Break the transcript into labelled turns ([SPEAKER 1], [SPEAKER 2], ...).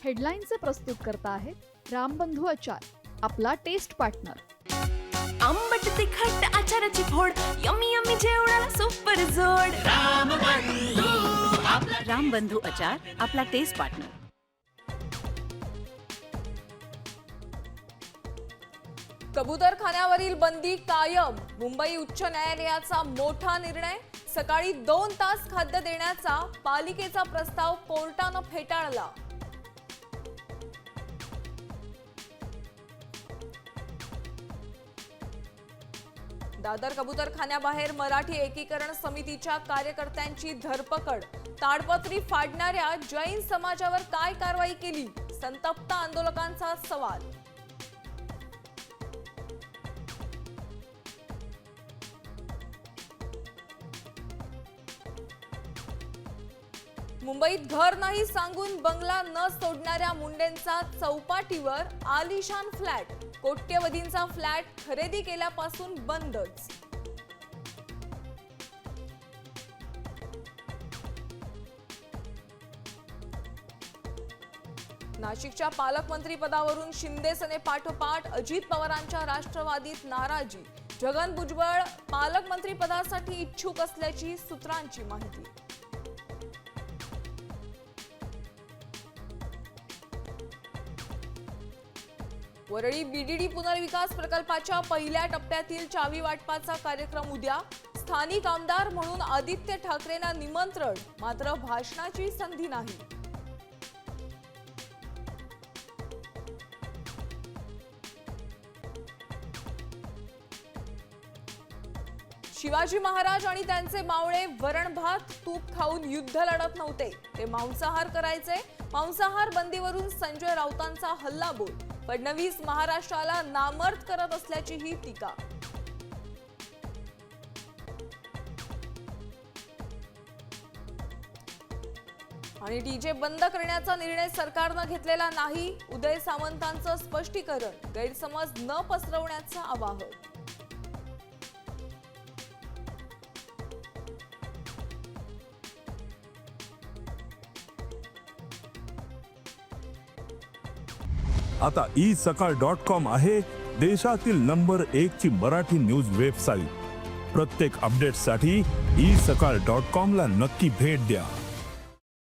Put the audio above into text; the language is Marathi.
[SPEAKER 1] हेडलाईनचे प्रस्तुत करता आहेत रामबंधू आचार, आपला टेस्ट पार्टनर।
[SPEAKER 2] आंबट तिखट आचाराची फोड, यम्मी यम्मी जेवणाला सुपर जोड। रामबंधू आचार, आपला टेस्ट पार्टनर।
[SPEAKER 3] कबूतरखान्यावरील बंदी कायम, मुंबई उच्च न्यायालयाचा मोठा निर्णय। सकाळी 2 तास खाद्य देण्याचा पालिकेचा प्रस्ताव कोर्टानं फेटाळला। दादर कबूतरखान्याबाहेर मराठी एकीकरण समितीच्या कार्यकर्त्यांची धरपकड। ताडपत्री फाडणाऱ्या जैन समाजावर काय कारवाई केली? संतप्त आंदोलकांचा सवाल। मुंबईत घर नाही सांगून बंगला न सोडणाऱ्या मुंडेंचा चौपाटीवर आलिशान फ्लॅट। कोट्यवधींचा फ्लॅट खरेदी केल्यापासून बंदच। नाशिकच्या पालकमंत्री पदावरून शिंदे सेने पाठोपाठ अजित पवारांच्या राष्ट्रवादीत नाराजी। छगन भुजबळ पालकमंत्री पदासाठी इच्छुक असल्याची सूत्रांची माहिती। वरळी बीडीडी पुनर्विकास प्रकल्पाच्या पहिल्या टप्प्यातील चावी वाटपाचा कार्यक्रम उद्या। स्थानिक आमदार म्हणून आदित्य ठाकरेंना निमंत्रण, मात्र भाषणाची संधी नाही। शिवाजी महाराज आणि त्यांचे मावळे वरण भात तूप खाऊन युद्ध लढत नव्हते, ते मांसाहार करायचे। मांसाहार बंदीवरून संजय राऊतांचा हल्लाबोल। फडणवीस महाराष्ट्राला नामर्द करत असल्याची ही टीका। आणि डीजे बंद करण्याचा निर्णय सरकारनं घेतलेला नाही, उदय सामंतांचं स्पष्टीकरण। गैरसमज न पसरवण्याचं आवाहन।
[SPEAKER 4] आता isakal.com आहे देशातील नंबर 1 ची मराठी न्यूज वेबसाईट। प्रत्येक अपडेटसाठी isakal.com ला नक्की भेट द्या।